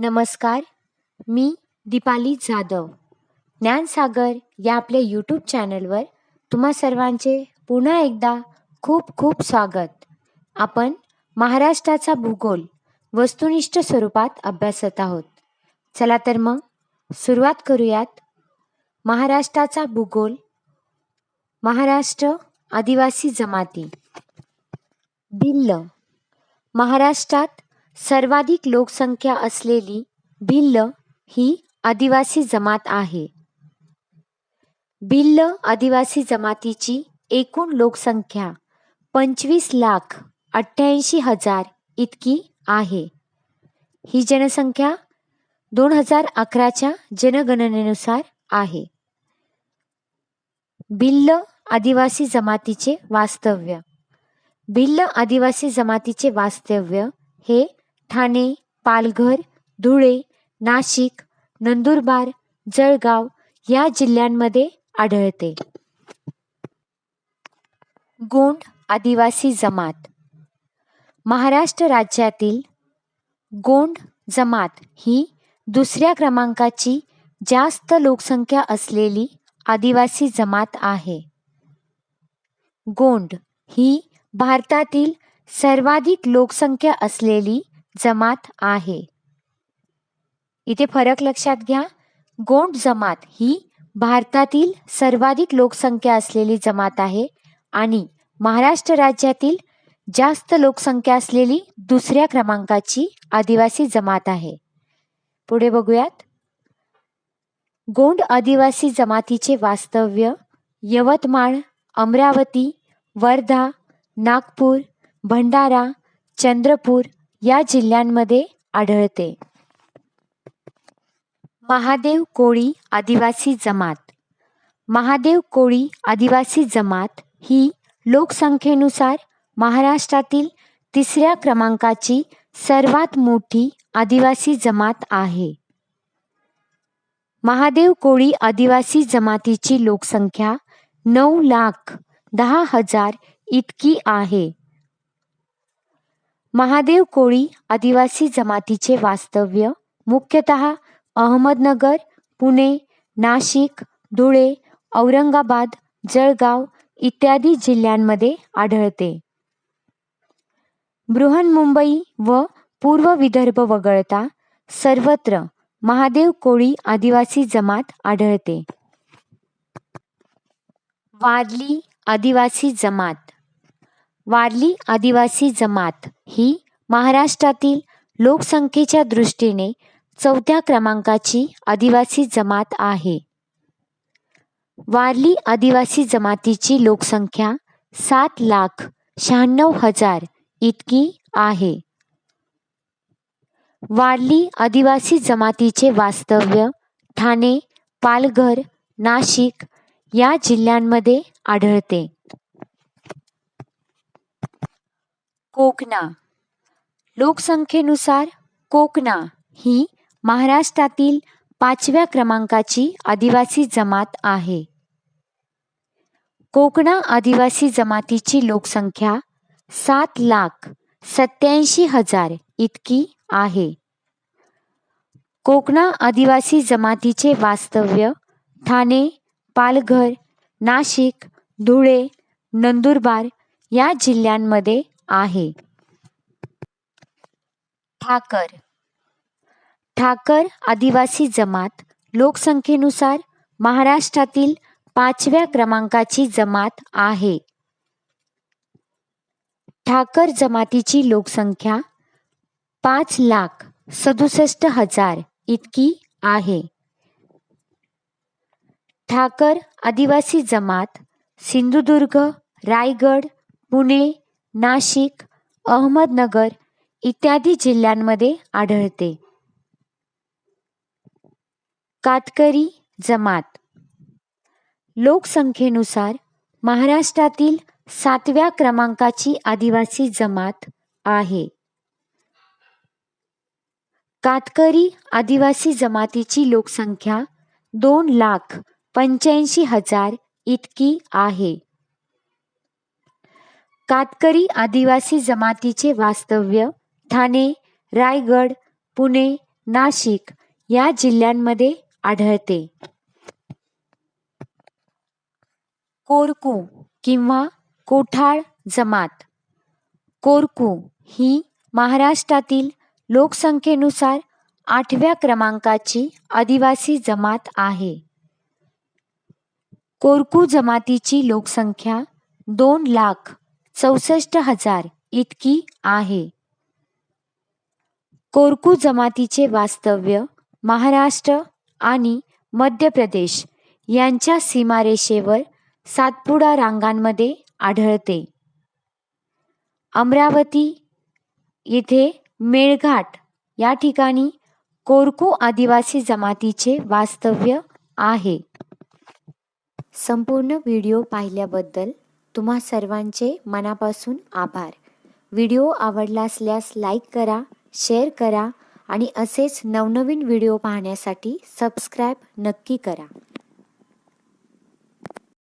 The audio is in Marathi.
नमस्कार, मी दीपाली जाधव. ज्ञानसागर या आपल्या यूट्यूब चॅनलवर तुम्हा सर्वांचे पुन्हा एकदा खूप खूप स्वागत. आपण महाराष्ट्राचा भूगोल वस्तुनिष्ठ स्वरूपात अभ्यासत आहोत. चला तर मग सुरुवात करूयात. महाराष्ट्राचा भूगोल. महाराष्ट्र आदिवासी जमाती. भिल्ल. महाराष्ट्रात सर्वाधिक लोकसंख्या असलेली भिल्ल ही आदिवासी जमात आहे. भिल्ल आदिवासी जमातीची एकूण लोकसंख्या 25,88,000 इतकी आहे. ही जनसंख्या 2011च्या जनगणनेनुसार आहे. भिल्ल आदिवासी जमातीचे वास्तव्य. भिल्ल आदिवासी जमातीचे वास्तव्य हे ठाणे, पालघर, धुळे, नाशिक, नंदुरबार, जळगाव या जिल्ह्यांमध्ये आढळते. गोंड आदिवासी जमात. महाराष्ट्र राज्यातील गोंड जमात ही दुसऱ्या क्रमांकाची जास्त लोकसंख्या असलेली आदिवासी जमात आहे. गोंड ही भारतातील सर्वाधिक लोकसंख्या असलेली जमात आहे. इथे फरक लक्षात घ्या. गोंड जमात ही भारतातील सर्वाधिक लोकसंख्या असलेली जमात आहे आणि महाराष्ट्र राज्यातील जास्त लोकसंख्या असलेली दुसऱ्या क्रमांकाची आदिवासी जमात आहे. पुढे बघूयात. गोंड आदिवासी जमातीचे वास्तव्य यवतमाळ, अमरावती, वर्धा, नागपूर, भंडारा, चंद्रपूर या जिल्ह्यांमध्ये आढळते. महादेव कोळी आदिवासी जमात. महादेव कोळी आदिवासी जमात ही लोकसंख्येनुसार महाराष्ट्रातील तिसऱ्या क्रमांकाची सर्वात मोठी आदिवासी जमात आहे. महादेव कोळी आदिवासी जमातीची लोकसंख्या 9,10,000 इतकी आहे. महादेव कोळी आदिवासी जमातीचे वास्तव्य मुख्यतः अहमदनगर, पुणे, नाशिक, धुळे, औरंगाबाद, जळगाव इत्यादी जिल्ह्यांमध्ये आढळते. बृहन्मुंबई व पूर्व विदर्भ वगळता सर्वत्र महादेव कोळी आदिवासी जमात आढळते. वारली आदिवासी जमात. वारली आदिवासी जमात ही महाराष्ट्रातील लोकसंख्येच्या दृष्टीने चौथ्या क्रमांकाची आदिवासी जमात आहे. वारली आदिवासी जमातीची लोकसंख्या 7,96,000 इतकी आहे. वारली आदिवासी जमातीचे वास्तव्य ठाणे, पालघर, नाशिक या जिल्ह्यांमध्ये आढळते. कोकणा. लोकसंख्येनुसार कोकणा ही महाराष्ट्रातील 5व्या क्रमांकाची आदिवासी जमात आहे. कोकणा आदिवासी जमातीची लोकसंख्या 7,87,000 इतकी आहे. कोकणा आदिवासी जमातीचे वास्तव्य ठाणे, पालघर, नाशिक, धुळे, नंदुरबार या जिल्ह्यांमध्ये आहे. ठाकर. ठाकर आदिवासी जमात लोकसंख्येनुसार महाराष्ट्रातील 5व्या क्रमांकाची जमात आहे. ठाकर जमातीची लोकसंख्या 5,67,000 इतकी आहे. ठाकर आदिवासी जमात सिंधुदुर्ग, रायगड, पुणे, नाशिक, अहमदनगर इत्यादी जिल्ह्यांमध्ये आढळते. कातकरी जमात. लोकसंख्येनुसार महाराष्ट्रातील 7व्या क्रमांकाची आदिवासी जमात आहे. कातकरी आदिवासी जमातीची लोकसंख्या 2,85,000 इतकी आहे. कातकरी आदिवासी जमातीचे वास्तव्य ठाणे, रायगड, पुणे, नाशिक या जिल्ह्यांमध्ये आढळते. कोरकू किंवा कोठाळ जमात. कोरकू ही महाराष्ट्रातील लोकसंख्येनुसार 8व्या क्रमांकाची आदिवासी जमात आहे. कोरकू जमातीची लोकसंख्या 2,64,000 इतकी आहे. कोरकू जमातीचे वास्तव्य महाराष्ट्र आणि मध्य प्रदेश यांच्या सीमारेषेवर सातपुडा रांगांमध्ये आढळते. अमरावती येथे मेळघाट या ठिकाणी कोरकू आदिवासी जमातीचे वास्तव्य आहे. संपूर्ण व्हिडिओ पाहिल्याबद्दल तुम्हा सर्वांचे मनापासून आभार. व्हिडिओ आवडला असल्यास लाईक करा, शेअर करा आणि असेच नवनवीन व्हिडिओ पाहण्यासाठी सबस्क्राईब नक्की करा.